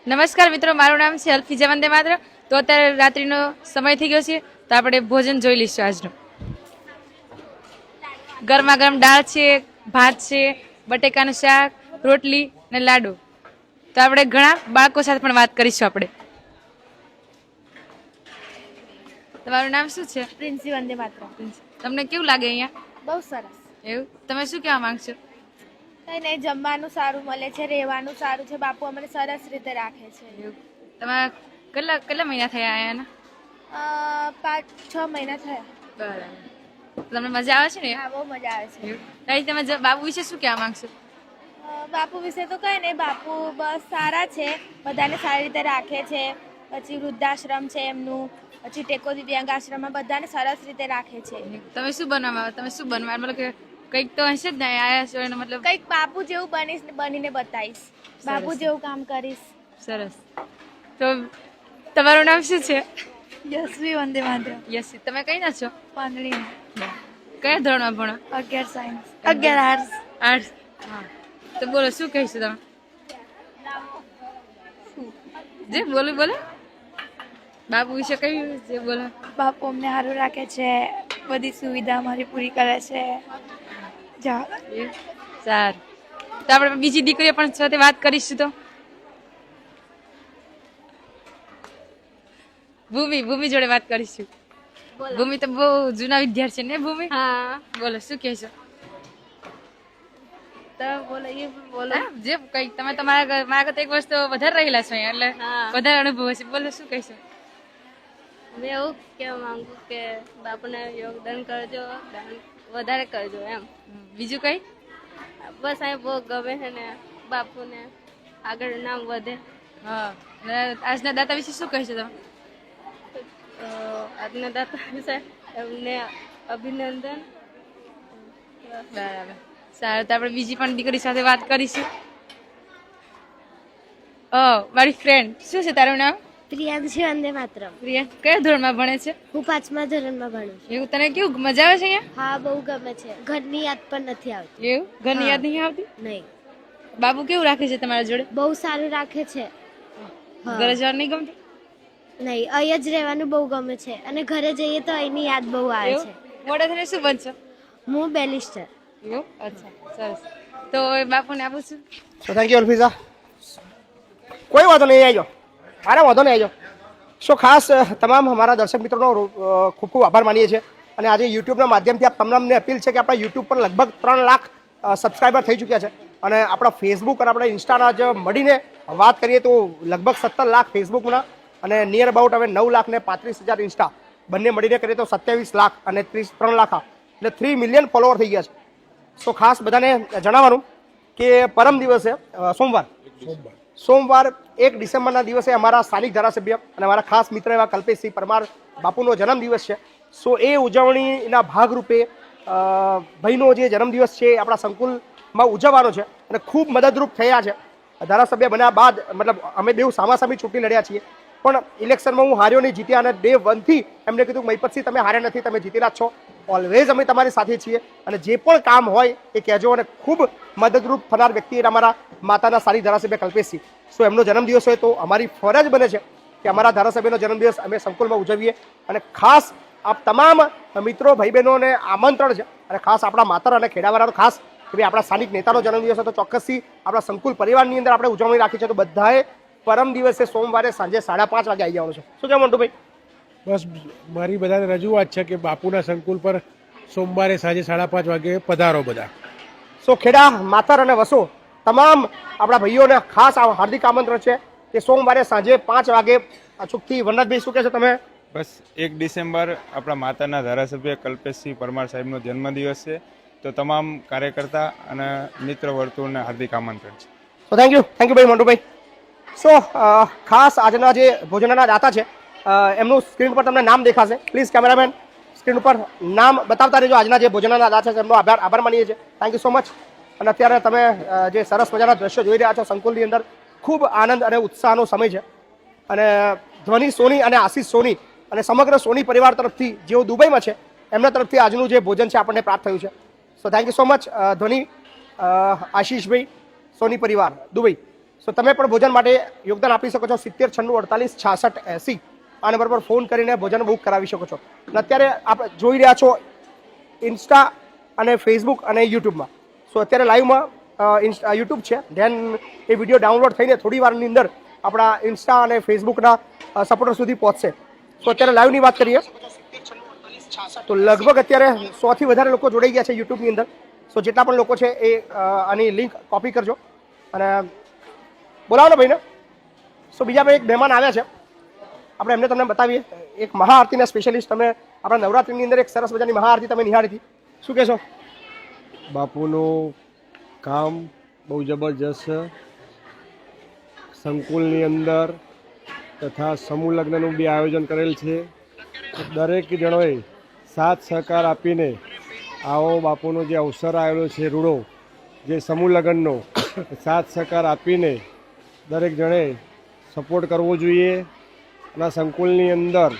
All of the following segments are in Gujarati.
નમસ્કાર મિત્રો, મારું નામ છે અલ્ફીજા વંદે માત્ર. તો અત્યારે રાત્રિનો સમય થઈ ગયો છે, તો આપણે ભોજન જોઈ લઈશું આજનું. ગરમા ગરમ દાળ છે, ભાત છે, બટેકાનું શાક, રોટલી અને લાડુ. તો આપણે ઘણા બાળકો સાથે પણ વાત કરીશું. આપણે તમારું નામ શું છે? પ્રિન્સી વંદે માત્ર. તમને કેવું લાગે અહીંયા? બહુ સરસ. એવું તમે શું કહેવા માંગશો? કંઈ નહીં, જમવાનું સારું મળે છે, રહેવાનું સારું છે. બાપુ અમને સરસ રીતે રાખે છે. એવું તમારા કેટલા મહિના થયા અહીંયાના? 5-6 મહિના થયા. બરાબર. તમને મજા આવે છે ને? હા, બહુ મજા આવે છે. એવું તમે બાબુ વિશે શું કહેવા માંગશો? બાપુ વિશે તો કંઈ નહીં, બાપુ બસ સારા છે, બધાને સારી રીતે રાખે છે. પછી વૃદ્ધાશ્રમ છે એમનું, પછી ટેકો દિવ્યાંગ આશ્રમમાં બધાને સરસ રીતે રાખે છે. તમે શું બનવા મતલબ કે કંઈક તો હશે જ ને આયા છો એનો મતલબ? કંઈક બાપુ જેવું બનીને બતાવીશ, બાપુ જેવું કામ કરીશ. સરસ. તો તમારું નામ શું છે? યશવી વંદે માત્ર. યશવી. તમે કઈ ના છો? પાંદડી. કયા ધોરણમાં ભણો? 11 સાયન્સ, 11 આર્ટ્સ. આર્ટ્સ. હા. તો બોલો, શું કહીશું તમે? જે બોલો બાપુ વિશે કયું જે બોલો. બાપુ અમને સારું રાખે છે, બધી સુવિધા અમારી પૂરી કરે છે. સારું. તો આપણે બીજી દીકરીઓ પણ સાથે વાત કરીશું. તો ભૂમિ જોડે વાત કરીશું. ભૂમિ તો બહુ જૂના વિદ્યાર્થી ને. ભૂમિ, હા, બોલો, શું કહેશો? બોલો. જે કઈ તમે મારા કરતા એક વર્ષ તો વધારે રહેલા છો અહીંયા, એટલે વધારે અનુભવ હશે. બોલો, શું કહેશો? મેં એવું કહેવા માંગુ કે બાપુને યોગદાન કરજો, દાન વધારે કરજો એમ. બીજું કઈ? બસ અહીં બહુ ગમે છે ને બાપુને આગળ નામ વધે. હા. આજના દાતા વિશે શું કહેશો તમે? આજના દાતા વિશે એમને અભિનંદન. બરાબર. સારું. તો આપણે બીજી પણ દીકરી સાથે વાત કરીશું. મારી ફ્રેન્ડ, શું છે તારું નામ? પ્રિયાંશી વંદે માત્ર. પ્રિયા, કયા ધોરણમાં ભણે છે? હું 5મા ધોરણમાં ભણું છું. એવું તને કેવું મજા આવે છે અહીંયા? હા, બહુ ગમે છે. ઘરની યાદ પણ નથી આવતી. એવું ઘરની યાદ નહીં આવતી? નહીં. બાબુ કેવું રાખે છે તમારા જોડે? બહુ સારું રાખે છે. ઘરે જવાનું નહીં ગમતું? નહીં, અહીં જ રહેવાનું બહુ ગમે છે અને ઘરે જઈએ તો અહીંની યાદ બહુ આવે છે. મોટા થઈને શું બનશો? હું બેલિસ્ટર. એવું? અચ્છા, સરસ. તો બાપુને આપું છું. So thank you Alfiza. કોઈ વાંધો નહીં, આવજો. અરે વાંધો નહીં, આવજો. સો ખાસ તમામ અમારા દર્શક મિત્રોનો ખૂબ ખૂબ આભાર માનીએ છીએ. અને આજે યુટ્યુબના માધ્યમથી આપ તમામને અપીલ છે કે આપણા યુટ્યુબ પર લગભગ 3 લાખ સબસ્ક્રાઈબર થઈ ચૂક્યા છે. અને આપણા ફેસબુક અને આપણા ઇન્સ્ટાના જ મળીને વાત કરીએ તો લગભગ 17 લાખ ફેસબુકના અને નિયર અબાઉટ હવે 9,35,000 ઇન્સ્ટા બંને મળીને કરીએ તો 27 લાખ અને 3 લાખ એટલે 3 મિલિયન ફોલોવર થઈ ગયા છે. સો ખાસ બધાને જણાવવાનું કે પરમ દિવસે સોમવાર 1 ડિસેમ્બરના દિવસે અમારા સ્થાનિક ધારાસભ્ય અને અમારા ખાસ મિત્ર એવા કલ્પેશસિંહ પરમાર બાપુનો જન્મદિવસ છે. સો એ ઉજવણીના ભાગરૂપે ભાઈનો જે જન્મદિવસ છે એ આપણા સંકુલમાં ઉજવવાનો છે અને ખૂબ મદદરૂપ થયા છે. ધારાસભ્ય બન્યા બાદ મતલબ અમે બેઉ સામાસામી ચૂંટણી લડ્યા છીએ, પણ ઇલેક્શનમાં હું હાર્યો નહીં, જીત્યા. અને ડે 1થી એમને કીધું મહિપતસિંહ તમે હાર્યા નથી, તમે જીતેલા જ છો. ઓલવેઝ અમે તમારી સાથે છીએ અને જે પણ કામ હોય એ કહેજો. અને ખૂબ મદદરૂપ થનાર વ્યક્તિ એટલે અમારા માતાના સારી ધારાસભ્ય કલ્પેશસિંહ. સો એમનો જન્મદિવસ હોય તો અમારી ફરજ બને છે કે અમારા ધારાસભ્યનો જન્મદિવસ અમે સંકુલમાં ઉજવીએ. અને ખાસ આપ તમામ મિત્રો ભાઈ બહેનોને આમંત્રણ છે અને ખાસ આપણા માતર અને ખેડાવાળાનો ખાસ કે ભાઈ આપણા સ્થાનિક નેતાનો જન્મદિવસ હોય તો ચોક્કસથી આપણા સંકુલ પરિવારની અંદર આપણે ઉજવણી રાખી છે. તો બધાએ પરમ દિવસે સોમવારે સાંજે 5:30 વાગે આવી જવાનું છે. શું કહેવું મોન્ટુભાઈ? બસ મારી બધાને રજૂઆત છે કે બાપુના સંકુલ પર સોમવારે સાંજે 5:30 વાગે પધારો બધા. સો ખેડા, માતર અને વસો તમામ આપણા ભાઈઓને ખાસ હાર્દિક આમંત્રણ છે કે સોમવારે સાંજે 5 વાગે અચૂકથી. વનરાજભાઈ શું કહેશો તમે? બસ 1 ડિસેમ્બર આપણા માતાના ધારાસભ્ય કલ્પેશસિંહ પરમાર સાહેબનો જન્મદિવસ છે, તો તમામ કાર્યકર્તા અને મિત્ર વર્તુળને હાર્દિક આમંત્રણ છે. સો થેન્ક યુ ભાઈ મોન્ટુભાઈ. સો ખાસ આજના જે ભોજનના દાતા છે એમનું સ્ક્રીન પર તમને નામ દેખાશે. પ્લીઝ કેમેરામેન સ્ક્રીન ઉપર નામ બતાવતા રહેજો. આજના જે ભોજનના દાતા છે એમનો આભાર માનીએ છીએ. Thank you so much. અને અત્યારે તમે જે સરસ મજાના દ્રશ્યો જોઈ રહ્યા છો સંકુલની અંદર, ખૂબ આનંદ અને ઉત્સાહનો સમય છે. અને ધ્વનિ સોની અને આશીષ સોની અને સમગ્ર સોની પરિવાર તરફથી જેઓ દુબઈમાં છે એમના તરફથી આજનું જે ભોજન છે આપણને પ્રાપ્ત થયું છે. સો થેન્ક યુ સો મચ ધ્વનિ, આશીષભાઈ, સોની પરિવાર દુબઈ. સો તમે પણ ભોજન માટે યોગદાન આપી શકો છો 70 96 48 66 80 આ નંબર પર ફોન કરીને ભોજન બુક કરાવી શકો છો. અને અત્યારે આપણે જોઈ રહ્યા છો ઇન્સ્ટા અને ફેસબુક અને યુટ્યુબમાં. સો અત્યારે લાઈવમાં યુટ્યુબ છે, ધેન એ વિડીયો ડાઉનલોડ થઈને થોડી વારની અંદર આપણા ઇન્સ્ટા અને ફેસબુકના સપોર્ટર સુધી પહોંચશે. સો અત્યારે લાઈવની વાત કરીએ તો લગભગ અત્યારે 100 થી વધારે લોકો જોડાઈ ગયા છે યુટ્યુબની અંદર. સો જેટલા પણ લોકો છે એ આની લિંક કોપી કરજો અને બોલાવો ને ભાઈને. સો બીજા ભાઈ એક મહેમાન આવ્યા છે, આપણે એમને તમને બતાવીએ. એક મહાઆરતીના સ્પેશિયલિસ્ટ, તમે આપણા નવરાત્રિની અંદર એક સરસ મજાની મહાઆરતી તમે નિહાળી હતી, શું કહેશો? બાપુનું કામ બહુ જબરજસ્ત છે. સંકુલની અંદર તથા સમૂહ લગ્નનું બી આયોજન કરેલ છે. દરેક જણોએ સાથ સહકાર આપીને આવો બાપુનો જે અવસર આવેલો છે રૂડો, જે સમૂહ લગ્નનો, સાથ સહકાર આપીને દરેક જણે સપોર્ટ કરવો જોઈએ. અને સંકુલની અંદર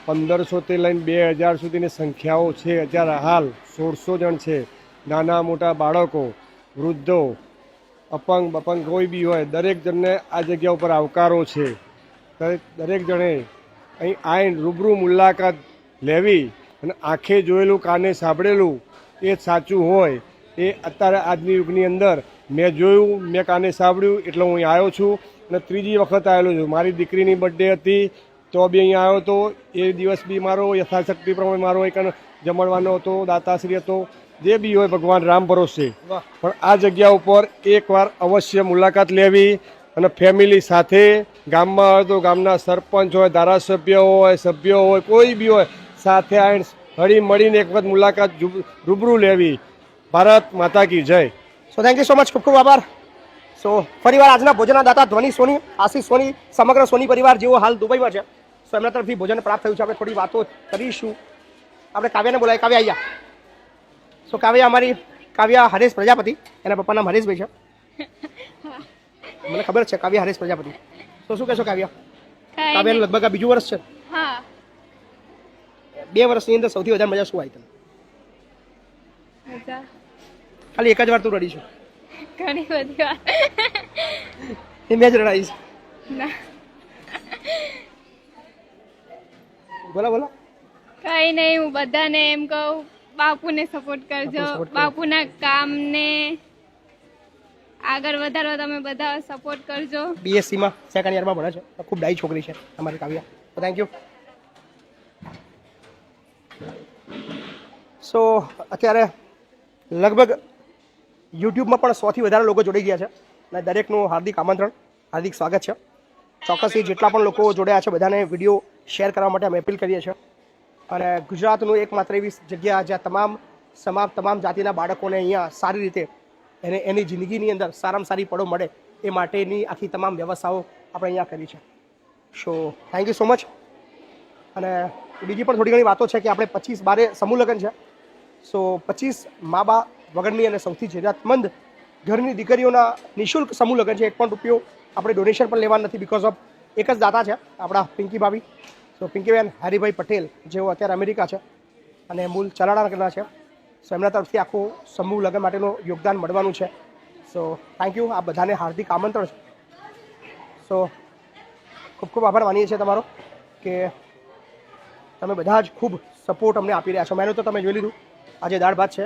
1500થી લઈને 2000 સુધીની સંખ્યાઓ છે. અત્યારે હાલ 1600 જણ છે. નાના મોટા બાળકો, વૃદ્ધો, અપંગ કોઈ બી હોય, દરેક જણને આ જગ્યા ઉપર આવકારો છે. દરેક જણે અહીં આવીને રૂબરૂ મુલાકાત લેવી અને આંખે જોયેલું કાને સાંભળેલું એ સાચું હોય. એ અત્યારે આજની યુગની અંદર મેં જોયું, મેં કાને સાંભળ્યું એટલે હું અહીં આવ્યો છું અને ત્રીજી વખત આવેલો છું. મારી દીકરીની બર્થડે હતી તો બી અહીંયા આવ્યો હતો. એ દિવસ બી મારો યથાશક્તિ પ્રમાણે મારો એક જમણવાનો હતો, દાતાશ્રી હતો, જે બી હોય ભગવાન રામ ભરોસે. પણ આ જગ્યા ઉપર એકવાર અવશ્ય મુલાકાત લેવી અને ફેમિલી સાથે, ગામમાં હોય તો ગામના સરપંચ હોય, ધારાસભ્ય હોય, સભ્યો હોય, કોઈ બી હોય, સાથે આવીને હળી મળીને એક વખત મુલાકાત રૂબરૂ લેવી. ભારત માતા કી જય. સો થેન્ક યુ સો મચ, ખૂબ ખૂબ આભાર. સો ફરીવાર આજના ભોજનના દાતા ધ્વનિ સોની, આશીષ સોની, સમગ્ર સોની પરિવાર જેઓ હાલ દુબઈમાં છે, સો એમના તરફથી ભોજન પ્રાપ્ત થયું છે. આપણે થોડી વાતો કરીશું. આપણે કાવ્યાને બોલાય. કાવ્યા અહીંયા. સો કાવ્યા અમારી કાવ્યા હરેશ પ્રજાપતિ, એના પપ્પાનું નામ હરેશભાઈ છે, મને ખબર છે. કાવ્યા હરેશ પ્રજાપતિ. તો શું કહેશો કાવ્યા? કાવ્યાનું લગભગ આ બીજું વર્ષ છે. હા, 2 વર્ષની અંદર સૌથી વધારે મજા શું આવી તને? મજા ખાલી એક જ વાર તું રડી છું? ઘણી બધી વાર. એ મેં જ રડાઈશ. ના, બોલો બોલો. કઈ નહીં, હું બધાને એમ કહું, બાપુને સપોર્ટ કરજો, બાપુના કામને આગળ વધારવા તમે બધા સપોર્ટ કરજો. બીએસસીમાં સેકન્ડ યરમાં ભણે છે, ખૂબ ડાઈ છોકરી છે અમારી કાવ્યા. તો થેન્ક યુ. સો અત્યારે લગભગ યુટ્યુબમાં પણ 100 થી વધારે લોકો જોડાઈ ગયા છે અને દરેકનું હાર્દિક આમંત્રણ, હાર્દિક સ્વાગત છે. ચોક્કસથી જેટલા પણ લોકો જોડાયા છે બધાને વિડીયો શેર કરવા માટે અમે અપીલ કરીએ છીએ. અને ગુજરાતનું એકમાત્ર એવી જગ્યા જ્યાં તમામ જાતિના બાળકોને અહીંયા સારી રીતે એની જિંદગીની અંદર સારામાં સારી પળો મળે એ માટેની આખી તમામ વ્યવસ્થાઓ આપણે અહીંયા કરી છે. સો થેન્ક યુ સો મચ. અને બીજી પણ થોડી ઘણી વાતો છે કે આપણે 25/12 સમૂહ લગ્ન છે. સો 25 મા બા વગરની અને સૌથી જરૂરિયાતમંદ ઘરની દીકરીઓના નિઃશુલ્ક સમૂહ લગ્ન છે. 1 પણ રૂપિયો આપણે ડોનેશન પણ લેવા નથી, બિકોઝ ઓફ એક જ દાતા છે આપણા પિંકી ભાભી. સો પિંકીબેન હરિભાઈ પટેલ, જેઓ અત્યારે અમેરિકા છે અને મૂળ ચલાડાના છે. સો એમના તરફથી આખું સમૂહ લગ્ન માટેનું યોગદાન મળવાનું છે. સો થેન્ક યુ. આ બધાને હાર્દિક આમંત્રણ છે. સો ખૂબ ખૂબ આભાર માનીએ છીએ તમારો કે તમે બધા જ ખૂબ સપોર્ટ અમને આપી રહ્યા છો. મેનુ તો તમે જોઈ લીધું. આજે દાળ ભાત છે,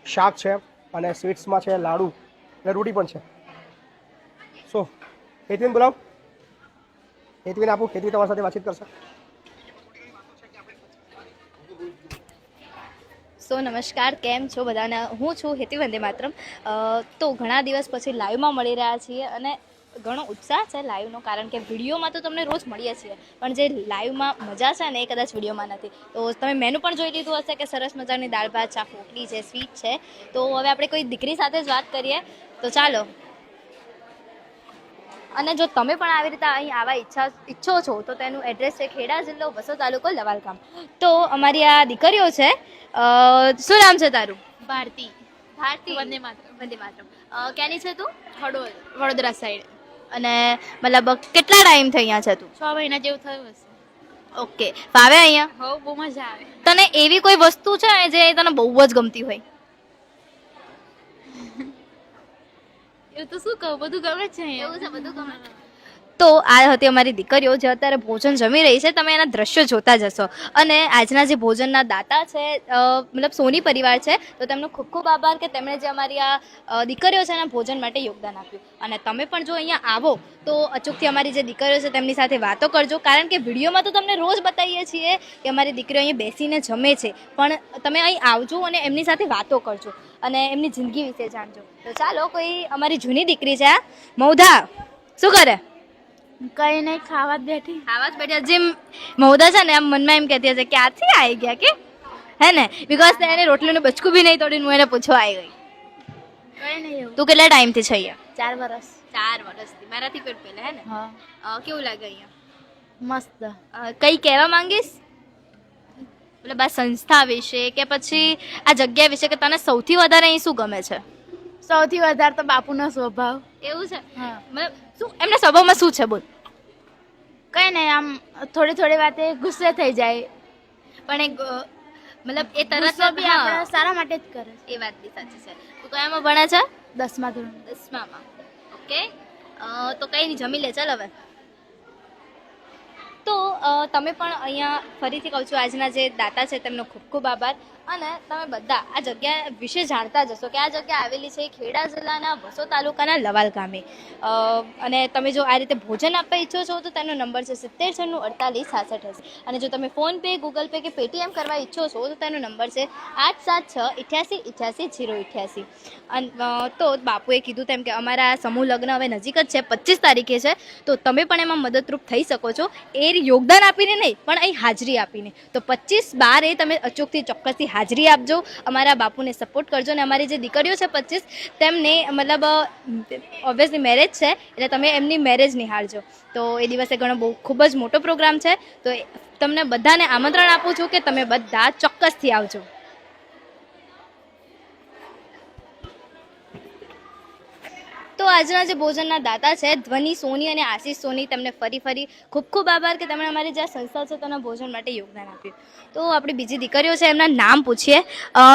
શાક છે અને સ્વીટ્સમાં છે લાડુ અને રોટી પણ છે. સો હેતવીન બોલાવો. હેતવીન આપું. હેતવી તમારી સાથે વાતચીત કરશે. સો નમસ્કાર, કેમ છો બધાને? હું છું હેતી વંદે માતરમ. તો ઘણા દિવસ પછી લાઈવમાં મળી રહ્યા છીએ અને ઘણો ઉત્સાહ છે લાઈવનો, કારણ કે વિડીયોમાં તો તમને રોજ મળીએ છીએ પણ જે લાઈવમાં મજા છે ને એ કદાચ વિડીયોમાં નથી. તો તમે મેનુ પણ જોઈ લીધું હશે કે સરસ મજાની દાળ ભાત, શાક, રોટલી છે, સ્વીટ છે. તો હવે આપણે કોઈ દીકરી સાથે જ વાત કરીએ. તો ચાલો. અને જો તમે પણ આવી રીતે અહીં આવવા ઈચ્છો છો તો તેનું એડ્રેસ છે ખેડા જિલ્લો, વસો તાલુકો, લવાલ ગામ. તો અમારી આ દીકરીઓ છે. શું નામ છે તારું? ભારતી. ભારતી. વંદે માતરમ. વંદે માતરમ. ક્યાંની છે તું? વડોદરા સાઈડ. અને મતલબ કેટલા ટાઈમ થઈ અહીંયા છે તું? 6 મહિના જેવું થયું હશે. ઓકે. ફાવે અહીંયા? હો, બહુ મજા આવે. તને એવી કોઈ વસ્તુ છે જે તને બહુ જ ગમતી હોય? એ તો શું કહું, બધું ગમે છે એવું છે, બધું ગમે છે. તો આ હતી અમારી દીકરીઓ જે અત્યારે ભોજન જમી રહી છે. તમે એના દ્રશ્યો જોતા જશો. અને આજના જે ભોજનના દાતા છે મતલબ સોની પરિવાર છે, તો તેમનો ખૂબ ખૂબ આભાર કે તેમણે જે અમારી આ દીકરીઓ છે એના ભોજન માટે યોગદાન આપ્યું. અને તમે પણ જો અહીંયા આવો તો અચૂકથી અમારી જે દીકરીઓ છે તેમની સાથે વાતો કરજો, કારણ કે વિડીયોમાં તો તમને રોજ બતાવીએ છીએ કે અમારી દીકરીઓ અહીં બેસીને જમે છે, પણ તમે અહીં આવજો અને એમની સાથે વાતો કરજો અને એમની જિંદગી વિશે જાણજો. તો ચાલો, કોઈ અમારી જૂની દીકરી છે આ મૌધા, શું કરે? કઈ નહીં, ખાવા જ બેઠી. આવા જ બેઠા. જેમ મૌદા છે ને આમ મનમાં એમ કહેતી હશે કે આથી આવી ગયા કે હે ને, બિકોઝ એને રોટલીનું બચકું બી નહીં તોડીને હું એને પૂછવા આવી ગઈ. કઈ નહીં એવું. તું કેટલા ટાઈમથી છે અહીંયા? 4 વર્ષ. 4 વર્ષથી. મારાથી પણ પહેલા હે ને? હા. કેવું લાગે અહીંયા? મસ્ત. કઈ કહેવા માંગીશ મતલબ આ સંસ્થા વિશે કે પછી આ જગ્યા વિશે, કે તને સૌથી વધારે અહીં શું ગમે છે? સૌથી વધારે તો બાપુનો સ્વભાવ. એવું છે? હા. મતલબ શું એમના સ્વભાવમાં શું છે? બોલ. કઈ નહીં, આમ થોડી વાતે ગુસ્સે થઈ જાય, પણ એક મતલબ એ તરત ગુસ્સો બી આપણા સારા માટે જ કરે છે. એ વાત બી સાચી છે. તું કયામાં ભણે છે? 10મા ધોરણ. 10મામાં. ઓકે. તો કઈ નહીં, જમી લે ચાલ હવે. તો તમે પણ અહીંયા ફરીથી કહું છું, આજના જે દાતા છે તેમનો ખૂબ ખૂબ આભાર. અને તમે બધા આ જગ્યા વિશે જાણતા જશો કે આ જગ્યા આવેલી છે ખેડા જિલ્લાના વસો તાલુકાના લવાલ ગામે. અને તમે જો આ રીતે ભોજન આપવા ઈચ્છો છો તો તેનો નંબર છે 70964866. અને જો તમે ફોનપે, ગૂગલ પે કે પેટીએમ કરવા ઈચ્છો છો તો તેનો નંબર છે 8768888088. તો બાપુએ કીધું તેમ કે અમારા સમૂહ લગ્ન હવે નજીક જ છે, 25 તારીખે છે, તો તમે પણ એમાં મદદરૂપ થઈ શકો છો. એ યોગદાન આપીને નહીં, પણ અહીં હાજરી આપીને. તો 25/12 તમે અચૂકથી ચોક્કસથી હાજરી આપજો, અમારા બાપુને સપોર્ટ કરજો. અને અમારી જે દીકરીઓ છે 25, તેમને મતલબ ઓબ્વિયસલી મેરેજ છે, એટલે તમે એમની મેરેજ નિહાળજો. તો એ દિવસે ખૂબ જ મોટો પ્રોગ્રામ છે, તો તમને બધાને આમંત્રણ આપું છું કે તમે બધા ચોક્કસથી આવજો. તો આજના જે ભોજનના દાતા છે ધ્વનિ સોની અને આશીષ સોની, તેમને ફરી ખૂબ ખૂબ આભાર કે તેમણે અમારી જે સંસ્થા છે તેના ભોજન માટે યોગદાન આપ્યું. તો આપણી બીજી દીકરીઓ છે, એમના નામ પૂછીએ.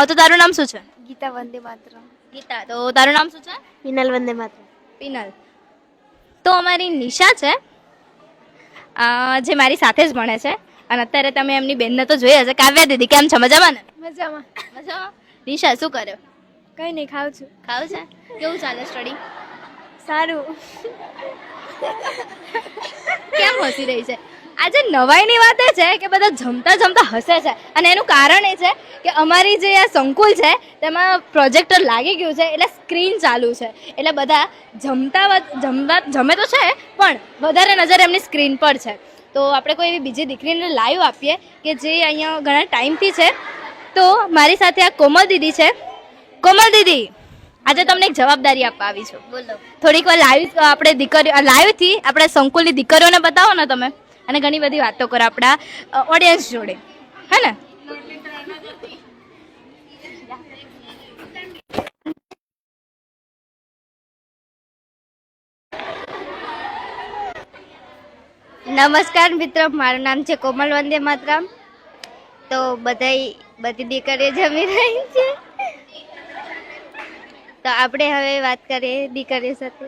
તો તારું નામ શું છે? ગીતા વંદે માતરમ. ગીતા. તો તારું નામ શું છે? પિનલ વંદે માતરમ. પિનલ. તો અમારી નિશા છે, જે મારી સાથે જ ભણે છે, અને અત્યારે તમે એમની બેનને તો જોઈ હશે. કાવ્યા દીદી, કેમ છો? મજામાં ને? મજામાં. મજામાં. નિશા શું કર્યો? કઈ નહીં, ખાઉં છું. ખાવ છે? કેવું ચાલે સ્ટડી? સારું. કેમ હસી રહી છે? આજે નવાઈની વાત એ છે કે બધા જમતા હસે છે, અને એનું કારણ એ છે કે અમારી જે આ સંકુલ છે તેમાં પ્રોજેક્ટર લાગી ગયું છે, એટલે સ્ક્રીન ચાલુ છે, એટલે બધા જમે તો છે પણ વધારે નજર એમની સ્ક્રીન પર છે. તો આપણે કોઈ એવી બીજી દીકરીને લાઈવ આપીએ કે જે અહીંયા ઘણા ટાઈમથી છે. તો મારી સાથે આ કોમલ દીદી છે. કોમલ દીદી, આજે તમને એક જવાબદારી આપવા આવી છું. બોલો. થોડીક વાર લાઈવ આપણે દીકરીઓ લાઈવથી આપણે સંકુલની દીકરીઓને બતાવો ને તમે, અને ઘણી બધી વાતો કરો આપણા ઓડિયન્સ જોડે, હે ને? નમસ્કાર મિત્રો, મારું નામ છે કોમલ વંદે માતરમ. તો બધી દીકરીઓ જમી રહી છે, તો આપણે હવે વાત કરીએ દીકરીઓ સાથે.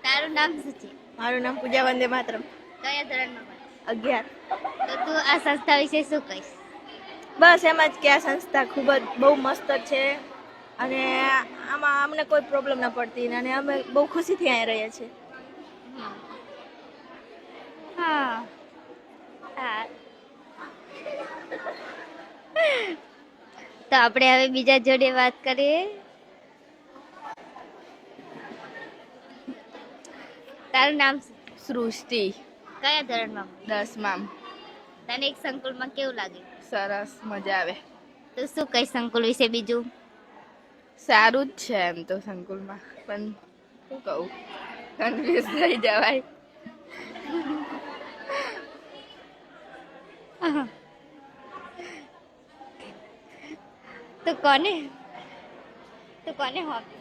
તારું નામ શું છે? મારું નામ પૂજા વંદે માતરમ. કયા ધોરણમાં ભણે? 11. તો તું આ સંસ્થા વિશે શું કહીશ? બસ એમ જ કે આ સંસ્થા ખૂબ જ બહુ મસ્ત છે, અને આમાં અમને કોઈ પ્રોબ્લેમ ના પડતી, અને અમે બહુ ખુશીથી અહીંયા રહીએ છીએ. હા. તો આપણે હવે બીજા જોડે વાત કરીએ. તારું નામ શું? સૃષ્ટિ. કયા ધોરણમાં? 10માં. તને એક સંકુલમાં કેવું લાગે? સરસ, મજા આવે. તો શું કઈ સંકુલ વિશે બીજું? સારું જ છે એમ તો સંકુલમાં, પણ શું કહું, કન્ફ્યુઝ થઈ જવાય. તો કોને હોપી?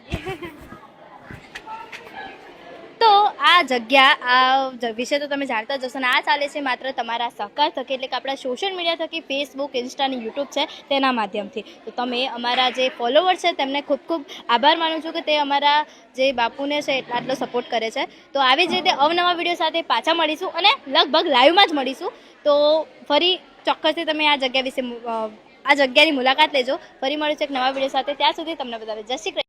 તો તો આ જગ્યા વિશે તો તમે જાણતા જ હશો ને આ ચાલે છે માત્ર તમારા સહકાર થકી, એટલે કે આપણા સોશિયલ મીડિયા થકી, ફેસબુક, ઇન્સ્ટા અને યુટ્યુબ છે તેના માધ્યમથી. તો તમે અમારા જે ફોલોવર છે તેમને ખૂબ ખૂબ આભાર માનું છું કે તે અમારા જે બાપુને છે આટલો સપોર્ટ કરે છે. તો આવી જ રીતે અવનવા વિડીયો સાથે પાછા મળીશું અને લગભગ લાઈવમાં જ મળીશું. તો ફરી ચોક્કસથી તમે આ જગ્યા વિશે આ જગ્યાની મુલાકાત લેજો. ફરી મળીશું એક નવા વિડીયો સાથે. ત્યાં સુધી તમને બધાને જય શ્રી કૃષ્ણ.